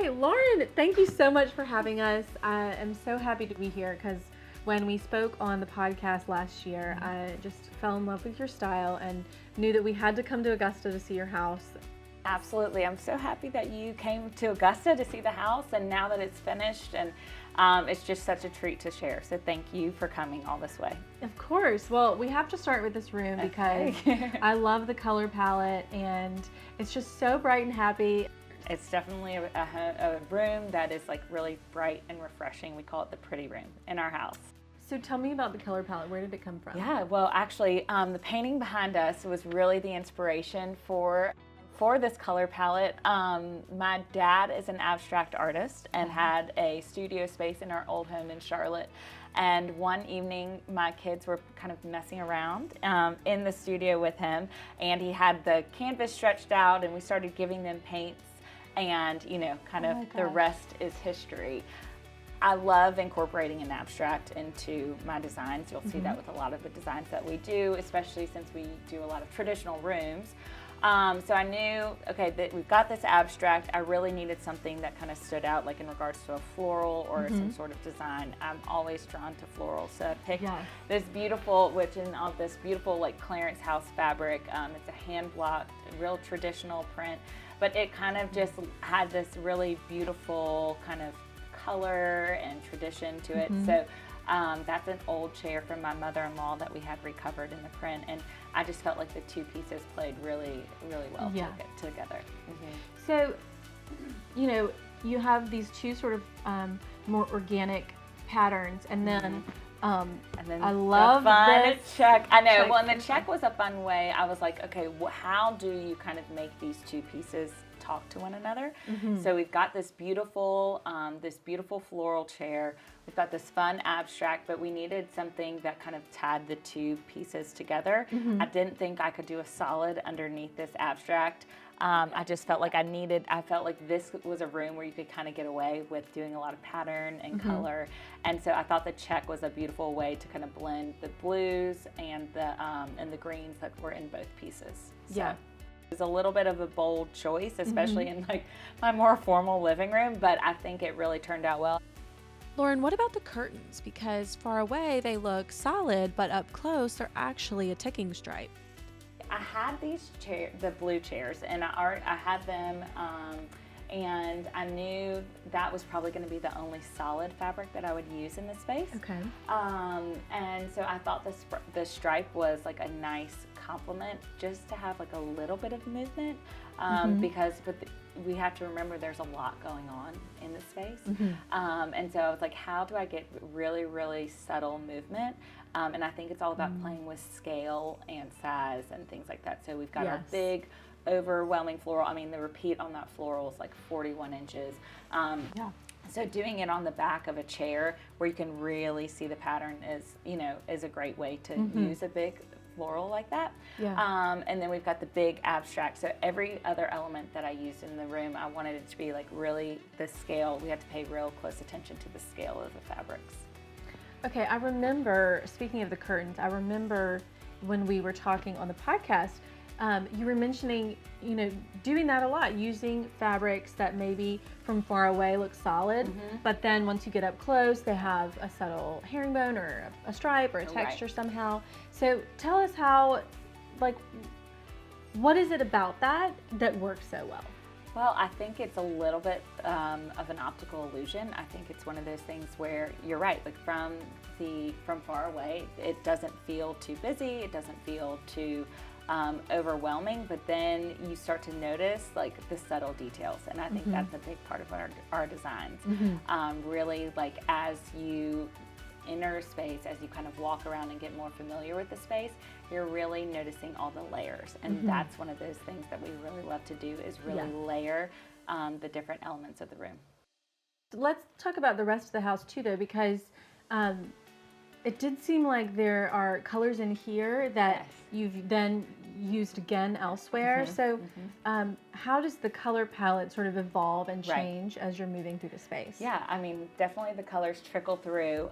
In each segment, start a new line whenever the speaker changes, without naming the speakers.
Okay, Lauren, thank you so much for having us. I am so happy to be here because when we spoke on the podcast last year, I just fell in love with your style and knew that we had to come to Augusta to see your house.
Absolutely. I'm so happy that you came to Augusta to see the house, and now that it's finished, and it's just such a treat to share. So thank you for coming all this way.
Of course. Well, we have to start with this room because I love the color palette and it's just so bright and happy.
It's definitely a room that is like really bright and refreshing. We call it the pretty room in our house.
So tell me about the color palette. Where did it come from?
Yeah, well, actually, the painting behind us was really the inspiration for this color palette. My dad is an abstract artist and had a studio space in our old home in Charlotte. And one evening, my kids were kind of messing around in the studio with him, and he had the canvas stretched out, and we started giving them paints, and the rest is history. I love incorporating an abstract into my designs. You'll see that with a lot of the designs that we do, especially since we do a lot of traditional rooms. So I knew, okay, that we've got this abstract. I really needed something that kind of stood out, like in regards to a floral or some sort of design. I'm always drawn to florals. So I picked this beautiful, like Clarence House fabric. It's a hand-blocked, real traditional print, but it kind of just had this really beautiful kind of color and tradition to it. So that's an old chair from my mother-in-law that we had recovered in the print, and I just felt like the two pieces played really, really well together.
So, you have these two sort of more organic patterns, and then I love
the fun
this
check. I know. Well, and the check was a fun way. I was like, okay, how do you kind of make these two pieces talk to one another? So we've got this beautiful floral chair. We've got this fun abstract, but we needed something that kind of tied the two pieces together. I didn't think I could do a solid underneath this abstract. I just felt like I felt like this was a room where you could kind of get away with doing a lot of pattern and color. And so I thought the check was a beautiful way to kind of blend the blues and the greens that were in both pieces. So it was a little bit of a bold choice, especially in like my more formal living room, but I think it really turned out well.
Lauren, what about the curtains? Because far away they look solid, but up close they're actually a ticking stripe.
I had these the blue chairs, and I had them, and I knew that was probably going to be the only solid fabric that I would use in this space.
Okay.
And so I thought the stripe was like a nice complement, just to have like a little bit of movement, because we have to remember there's a lot going on in this space. And so I was like, how do I get really, really subtle movement? And I think it's all about playing with scale and size and things like that. So we've got our big, overwhelming floral. I mean, the repeat on that floral is like 41 inches. So doing it on the back of a chair where you can really see the pattern is a great way to use a big floral like that. And then we've got the big abstract. So every other element that I used in the room, I wanted it to be like really the scale. We had to pay real close attention to the scale of the fabrics.
Okay, I remember, speaking of the curtains, I remember when we were talking on the podcast, you were mentioning, doing that a lot, using fabrics that maybe from far away look solid, but then once you get up close, they have a subtle herringbone or a stripe or a texture somehow. So tell us how, what is it about that works so well?
Well, I think it's a little bit of an optical illusion. I think it's one of those things where you're right, like from far away, it doesn't feel too busy, it doesn't feel too overwhelming, but then you start to notice like the subtle details, and I think that's a big part of our designs. Really, like as you enter space, as you kind of walk around and get more familiar with the space, you're really noticing all the layers, and that's one of those things that we really love to do, is really layer the different elements of the room.
Let's talk about the rest of the house too, though, because it did seem like there are colors in here that you've then used again elsewhere. So how does the color palette sort of evolve and
Right.
change as you're moving through the space?
Yeah, I mean, definitely the colors trickle through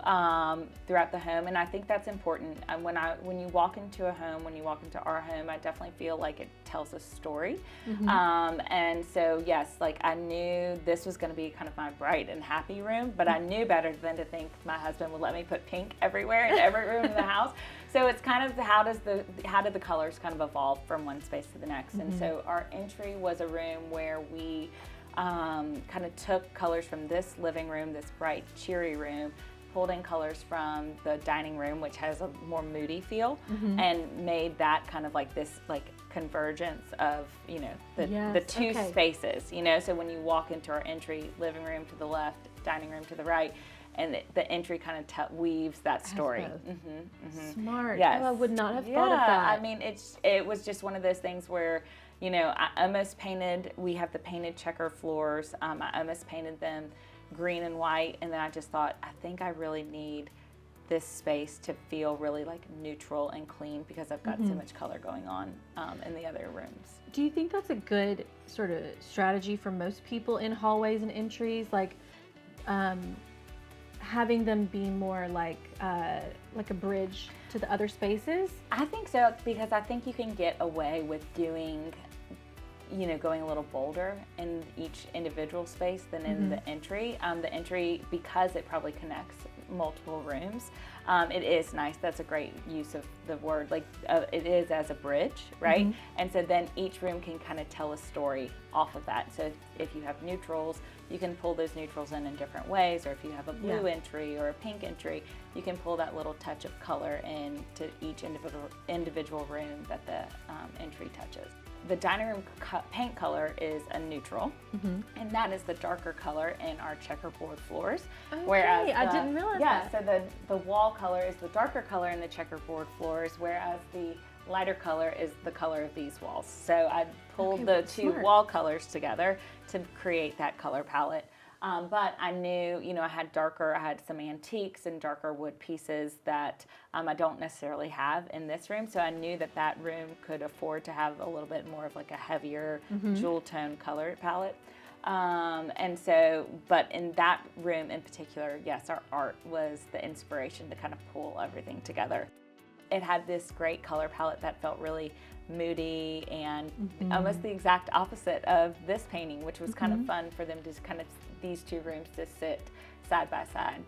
throughout the home, and I think that's important. And when you walk into a home, when you walk into our home, I definitely feel like it tells a story. And so, yes, like I knew this was going to be kind of my bright and happy room, but I knew better than to think my husband would let me put pink everywhere in every room in the house. So it's kind of how did the colors kind of evolve from one space to the next. And so our entry was a room where we kind of took colors from this living room, this bright, cheery room, pulled in colors from the dining room, which has a more moody feel, and made that kind of like this like convergence of, you know, the two spaces, you know. So when you walk into our entry, living room to the left, dining room to the right, and the entry kind of weaves that story.
Smart.
Yes.
Oh, I would not have thought of that.
I mean, it was just one of those things where, you know, I almost painted, we have the painted checker floors. I almost painted them green and white. And then I just thought, I think I really need this space to feel really like neutral and clean because I've got so much color going on in the other rooms.
Do you think that's a good sort of strategy for most people in hallways and entries? Like, having them be more like a bridge to the other spaces?
I think so, because I think you can get away with doing, you know, going a little bolder in each individual space than in the entry. The entry, because it probably connects multiple rooms, it is nice. That's a great use of the word. Like it is as a bridge, right? And so then each room can kind of tell a story off of that. So if you have neutrals, you can pull those neutrals in different ways, or if you have a blue entry or a pink entry, you can pull that little touch of color into each individual room that the entry touches. The dining room paint color is a neutral, and that is the darker color in our checkerboard floors.
Okay,
Whereas
I didn't realize that.
Yeah, so the wall color is the darker color in the checkerboard floors, whereas the lighter color is the color of these walls. So I pulled the two wall colors together to create that color palette. But I knew, you know, I had some antiques and darker wood pieces that I don't necessarily have in this room. So I knew that room could afford to have a little bit more of like a heavier jewel tone color palette. And so, but in that room in particular, yes, our art was the inspiration to kind of pull everything together. It had this great color palette that felt really moody and almost the exact opposite of this painting, which was kind of fun for them to kind of, these two rooms to sit side by side.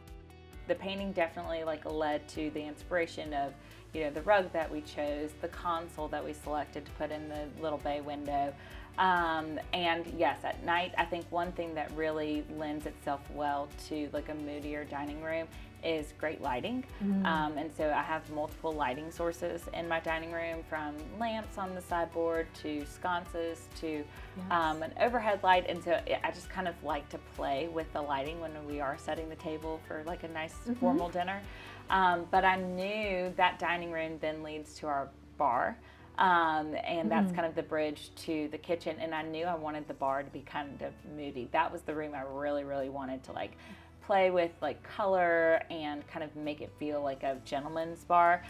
The painting definitely like led to the inspiration of, you know, the rug that we chose, the console that we selected to put in the little bay window. And yes, at night, I think one thing that really lends itself well to like a moodier dining room is great lighting. And so I have multiple lighting sources in my dining room, from lamps on the sideboard to sconces to an overhead light. And so I just kind of like to play with the lighting when we are setting the table for like a nice formal dinner. But I knew that dining room then leads to our bar. And that's kind of the bridge to the kitchen. And I knew I wanted the bar to be kind of moody. That was the room I really, really wanted to like play with like color and kind of make it feel like a gentleman's bar.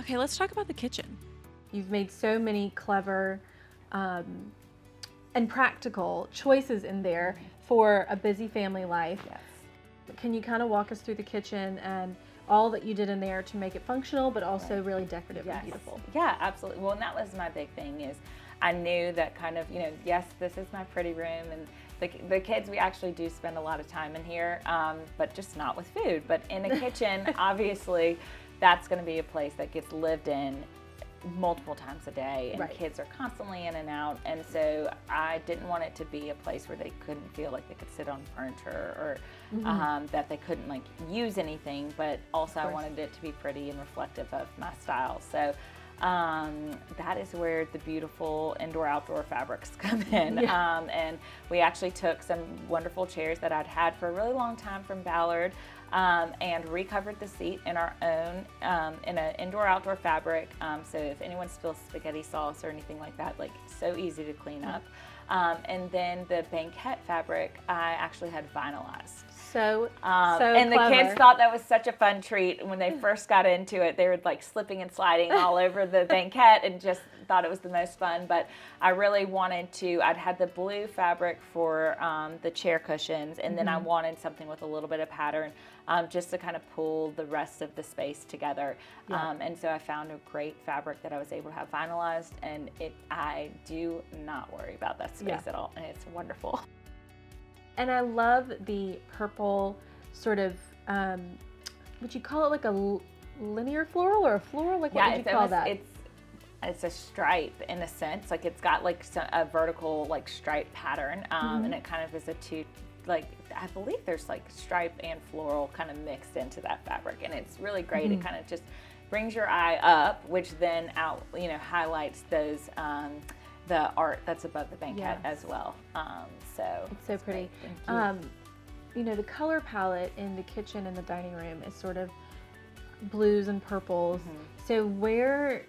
Okay, let's talk about the kitchen.
You've made so many clever and practical choices in there for a busy family life.
Yes.
Can you kind of walk us through the kitchen and all that you did in there to make it functional, but also really decorative and beautiful?
Yeah, absolutely. Well, and that was my big thing, is I knew that kind of, you know, yes, this is my pretty room, and the kids, we actually do spend a lot of time in here, but just not with food. But in a kitchen, obviously, that's going to be a place that gets lived in multiple times a day, and kids are constantly in and out. And so I didn't want it to be a place where they couldn't feel like they could sit on furniture, or that they couldn't like use anything, but also I wanted it to be pretty and reflective of my style. So that is where the beautiful indoor-outdoor fabrics come in. And we actually took some wonderful chairs that I'd had for a really long time from Ballard, and recovered the seat in our own, in an indoor-outdoor fabric. So if anyone spills spaghetti sauce or anything like that, like so easy to clean up. And then the banquette fabric, I actually had vinylized.
So
and
clever.
the kids thought that was such a fun treat. When they first got into it, they were like slipping and sliding all over the banquette and just thought it was the most fun. But I really wanted to, I'd had the blue fabric for the chair cushions, and then I wanted something with a little bit of pattern just to kind of pull the rest of the space together. And so I found a great fabric that I was able to have finalized, and I do not worry about that space at all, and it's wonderful.
And I love the purple sort of, would you call it like a linear floral or a floral? Like, what would you call that?
It's a stripe in a sense. Like, it's got like a vertical like stripe pattern, and it kind of is a two, like, I believe there's like stripe and floral kind of mixed into that fabric, and it's really great. It kind of just brings your eye up, which then highlights those the art that's above the banquette as well. So
it's so pretty.
Thank you.
The color palette in the kitchen and the dining room is sort of blues and purples. So where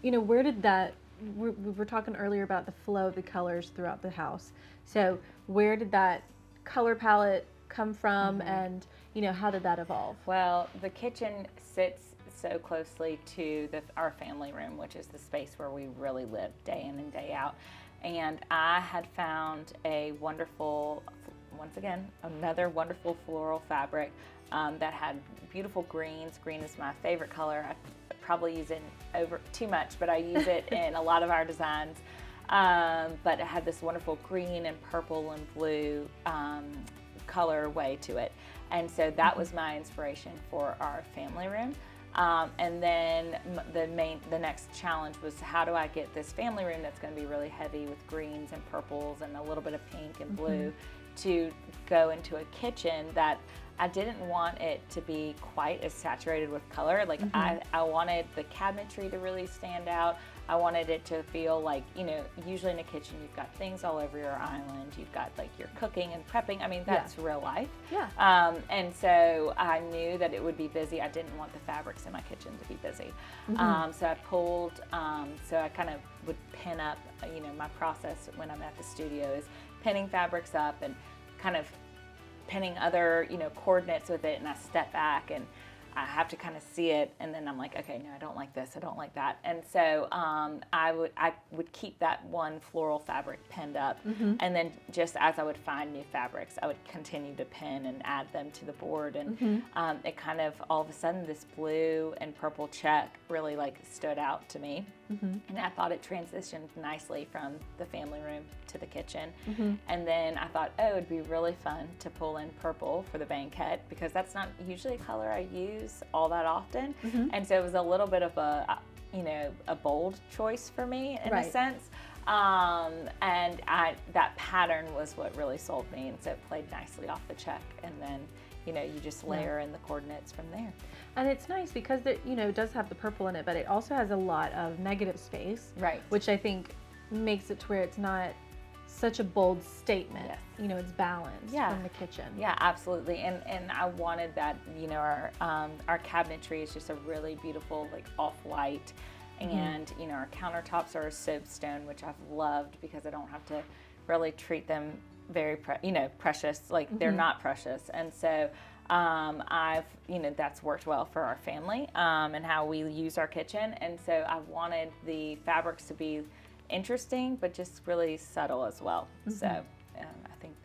did that, we were talking earlier about the flow of the colors throughout the house. So where did that color palette come from, and how did that evolve?
Well, the kitchen sits so closely to our family room, which is the space where we really live day in and day out. And I had found a wonderful, once again, another wonderful floral fabric that had beautiful greens. Green is my favorite color. I probably use it over too much, but I use it in a lot of our designs. But it had this wonderful green and purple and blue color way to it. And so that was my inspiration for our family room. And then the next challenge was, how do I get this family room that's going to be really heavy with greens and purples and a little bit of pink and blue to go into a kitchen that I didn't want it to be quite as saturated with color. Like, I wanted the cabinetry to really stand out. I wanted it to feel like, usually in a kitchen you've got things all over your island. You've got like your cooking and prepping. I mean, that's real life.
Yeah.
And so I knew that it would be busy. I didn't want the fabrics in my kitchen to be busy. So I pulled, so I kind of would pin up, my process when I'm at the studio is pinning fabrics up and kind of pinning other, coordinates with it, and I step back and I have to kind of see it, and then I'm like, okay, no, I don't like this, I don't like that. And so I would keep that one floral fabric pinned up, and then just as I would find new fabrics, I would continue to pin and add them to the board, and it kind of, all of a sudden, this blue and purple check really like stood out to me. And I thought it transitioned nicely from the family room to the kitchen. And then I thought, oh, it'd be really fun to pull in purple for the banquette, because that's not usually a color I use all that often. And so it was a little bit of a bold choice for me in a sense. And that pattern was what really sold me, and so it played nicely off the check, and then you just layer in the coordinates from there.
And it's nice because it does have the purple in it, but it also has a lot of negative space,
right? Which
I think makes it to where it's not such a bold statement.
Yes.
It's balanced from the kitchen.
Yeah, absolutely. And I wanted that. Our cabinetry is just a really beautiful, like, off-white. And our countertops are a soapstone, which I've loved because I don't have to really treat them very precious. Like, they're not precious. And so I've that's worked well for our family and how we use our kitchen. And so I wanted the fabrics to be interesting, but just really subtle as well. So I think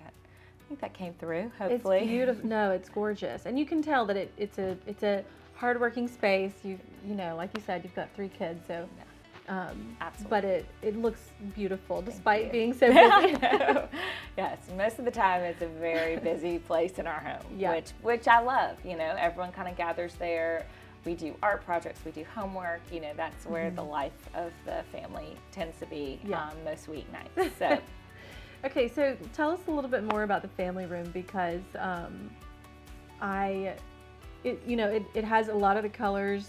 that came through, hopefully.
It's beautiful. No, it's gorgeous, and you can tell that it's a hardworking space. Like you said, you've got 3 kids, so
absolutely.
But it looks beautiful despite being so busy.
Yes, most of the time it's a very busy place in our home,
yeah.
which I love. Everyone kind of gathers there. We do art projects, we do homework. That's where the life of the family tends to be most weeknights. So.
Okay, so tell us a little bit more about the family room, because it has a lot of the colors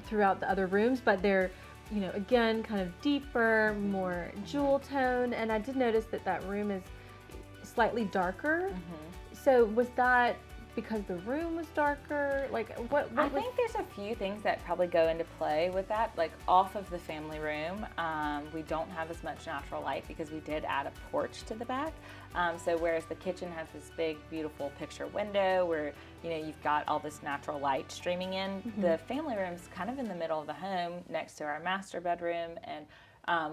throughout the other rooms, but they're again kind of deeper, more jewel tone, and I did notice that room is slightly darker. So was that because the room was darker? Like
I think there's a few things that probably go into play with that. Like off of the family room, we don't have as much natural light because we did add a porch to the back. So whereas the kitchen has this big, beautiful picture window where, you know, you've got all this natural light streaming in, the family room's kind of in the middle of the home next to our master bedroom and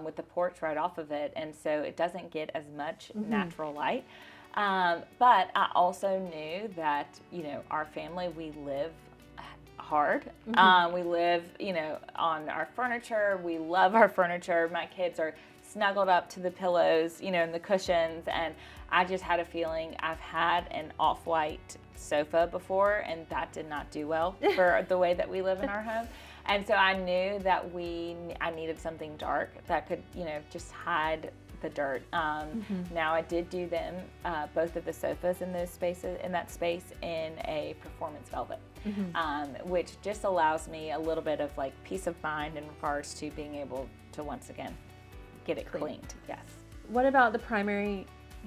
with the porch right off of it. And so it doesn't get as much natural light. But I also knew that, you know, our family, we live hard. We live, you know, on our furniture. We love our furniture. My kids are snuggled up to the pillows, you know, and the cushions. And I just had a feeling I've had an off-white sofa before, and that did not do well for the way that we live in our home. And so I knew that I needed something dark that could, you know, just hide the dirt. Now I did do them, both of the sofas in those spaces, in that space, in a performance velvet, which just allows me a little bit of like peace of mind in regards to being able to once again get it cleaned. Yes.
What about the primary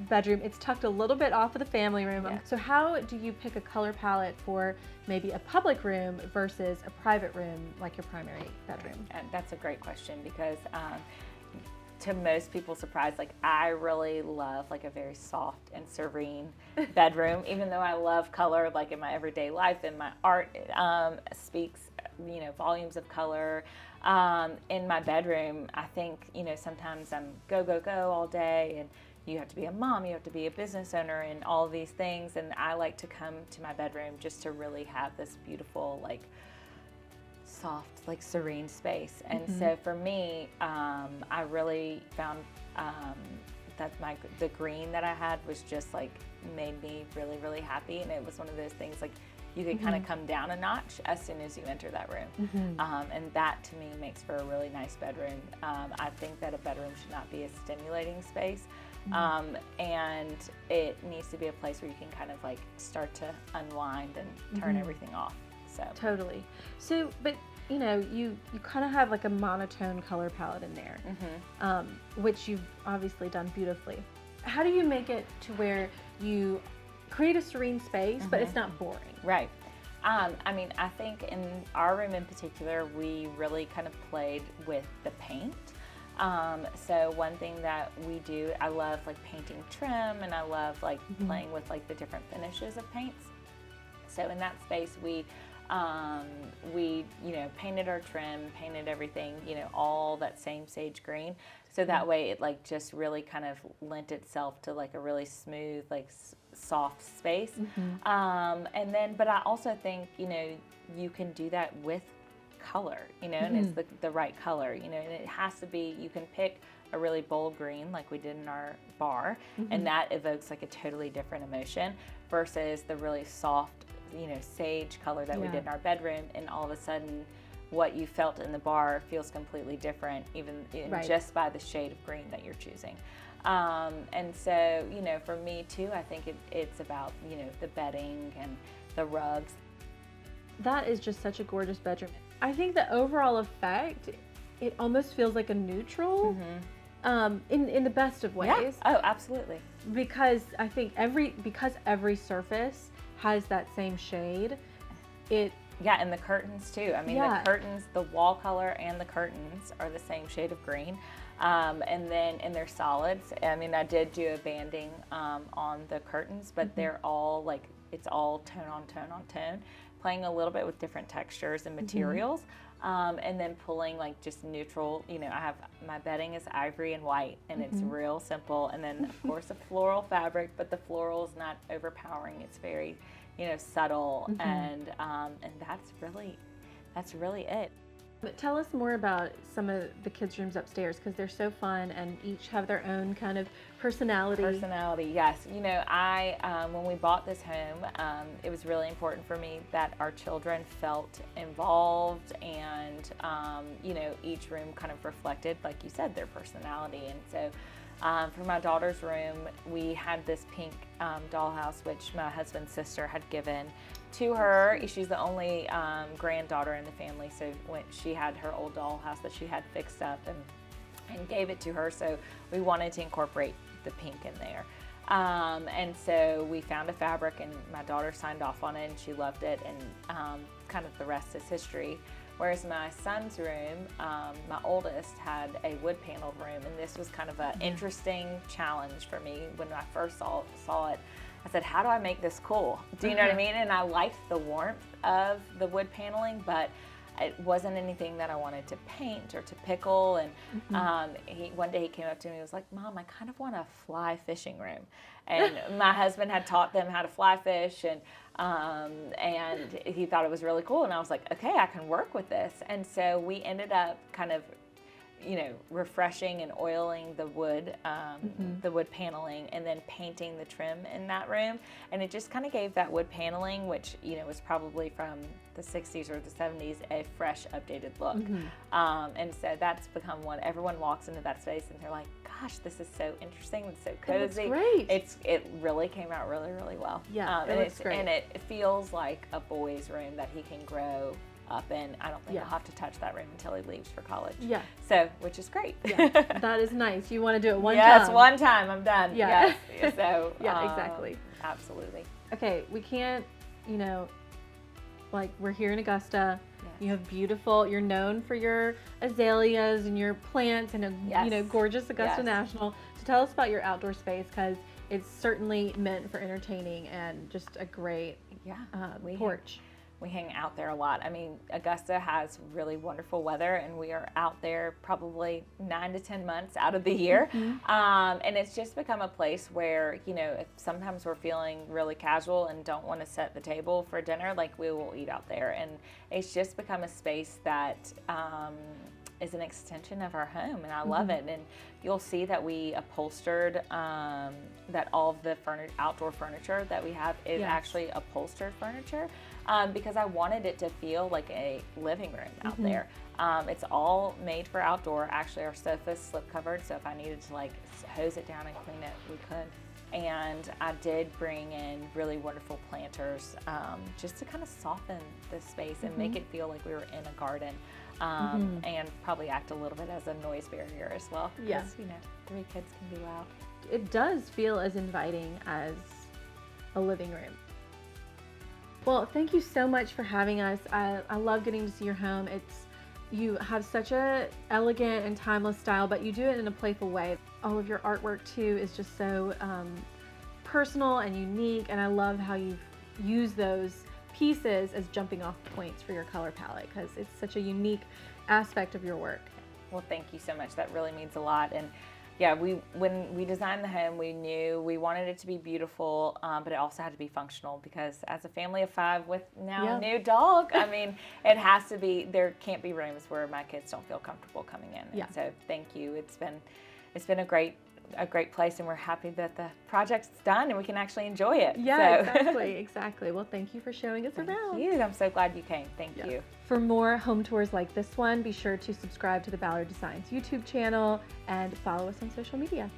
bedroom? It's tucked a little bit off of the family room.
Yeah.
So how do you pick a color palette for maybe a public room versus a private room like your primary bedroom?
And that's a great question because to most people's surprise, like I really love like a very soft and serene bedroom, even though I love color like in my everyday life, and my art speaks, you know, volumes of color. In my bedroom, I think, you know, sometimes I'm go all day, and you have to be a mom, you have to be a business owner, and all of these things. And I like to come to my bedroom just to really have this beautiful, like soft, like serene space. And so for me, I really found that the green that I had was just like made me really happy. And it was one of those things like you could kind of come down a notch as soon as you enter that room. And that to me makes for a really nice bedroom. I think that a bedroom should not be a stimulating space. And it needs to be a place where you can kind of like start to unwind and turn everything off. So
Totally. So, but you know, you kind of have like a monotone color palette in there, which you've obviously done beautifully. How do you make it to where you create a serene space, but it's not boring?
Right. I mean, I think in our room in particular, we really kind of played with the paint. So one thing that we do, I love like painting trim, and I love like playing with like the different finishes of paints. So in that space, we you know, painted our trim, painted everything, you know, all that same sage green. So that way it like just really kind of lent itself to like a really smooth, like soft space. And then, but I also think, you know, you can do that with color, you know, and it's the right color, you know, and it has to be, you can pick a really bold green like we did in our bar, and that evokes like a totally different emotion versus the really soft, you know, sage color that we did in our bedroom, and all of a sudden what you felt in the bar feels completely different, even just by the shade of green that you're choosing. And so, you know, for me too, I think it's about, you know, the bedding and the rugs.
That is just such a gorgeous bedroom. I think the overall effect, it almost feels like a neutral, in the best of ways.
Yeah. Oh, absolutely.
Because I think every surface has that same shade.
Yeah, and the curtains too. I mean, the curtains, the wall color and the curtains are the same shade of green. And then in their solids, I mean, I did do a banding on the curtains, but they're all like, it's all tone on tone on tone, playing a little bit with different textures and materials. And then pulling like just neutral, you know, I have my bedding is ivory and white, and it's real simple. And then of course a floral fabric, but the floral is not overpowering. It's very, you know, subtle, and that's really it.
But tell us more about some of the kids' rooms upstairs, because they're so fun and each have their own kind of personality.
Yes. You know, when we bought this home, it was really important for me that our children felt involved, and you know, each room kind of reflected, like you said, their personality. And so for my daughter's room, we had this pink dollhouse, which my husband's sister had given to her. She's the only granddaughter in the family, so when she had her old dollhouse that she had fixed up and gave it to her, so we wanted to incorporate the pink in there. And so we found a fabric, and my daughter signed off on it, and she loved it, and kind of the rest is history. Whereas my son's room, my oldest, had a wood paneled room, and this was kind of an interesting challenge for me when I first saw it. I said, how do I make this cool? Do you know what I mean? And I liked the warmth of the wood paneling, but it wasn't anything that I wanted to paint or to pickle. And one day he came up to me and was like, Mom, I kind of want a fly fishing room. And my husband had taught them how to fly fish, and he thought it was really cool. And I was like, okay, I can work with this. And so we ended up kind of, refreshing and oiling the wood paneling, and then painting the trim in that room. And it just kind of gave that wood paneling, which, was probably from the 60s or the 70s, a fresh, updated look. And so that's become one, everyone walks into that space and they're like, gosh, this is so interesting. It's so cozy.
It looks great.
It really came out really, really well.
Yeah, it looks great.
And it feels like a boy's room that he can grow up in. I don't think I'll have to touch that room until he leaves for college.
Yeah.
So, which is great.
Yeah, that is nice. You want to do it one time.
Yes, one time, I'm done.
Yeah.
Yes. So,
yeah, exactly.
Absolutely.
Okay, we can't, we're here in Augusta.
Yes.
You have you're known for your azaleas and your plants and, gorgeous Augusta National. So tell us about your outdoor space, because it's certainly meant for entertaining and just a great porch.
We hang out there a lot. I mean, Augusta has really wonderful weather, and we are out there probably 9 to 10 months out of the year. And it's just become a place where, if sometimes we're feeling really casual and don't want to set the table for dinner, we will eat out there. And it's just become a space that is an extension of our home, and I love it. And you'll see that we upholstered, that all of the outdoor furniture that we have is actually upholstered furniture, because I wanted it to feel like a living room out there. It's all made for outdoor. Actually, our sofa's slip covered, so if I needed to hose it down and clean it, we could. And I did bring in really wonderful planters, just to kind of soften the space and make it feel like we were in a garden. And probably act a little bit as a noise barrier as well.
Yeah.
'Cause, 3 kids can be loud.
It does feel as inviting as a living room. Well, thank you so much for having us. I love getting to see your home. You have such a elegant and timeless style, but you do it in a playful way. All of your artwork too is just so personal and unique, and I love how you've used those pieces as jumping off points for your color palette, because it's such a unique aspect of your work.
Well, thank you so much. That really means a lot. And yeah, when we designed the home, we knew we wanted it to be beautiful, but it also had to be functional, because as a family of 5 with now a new dog, I mean, it has to be, there can't be rooms where my kids don't feel comfortable coming in. And so thank you. It's been a great place, and we're happy that the project's done and we can actually enjoy it.
Yeah, exactly. Well, thank you for showing us around.
Thank you. I'm so glad you came. Thank you.
For more home tours like this one, be sure to subscribe to the Ballard Designs YouTube channel and follow us on social media.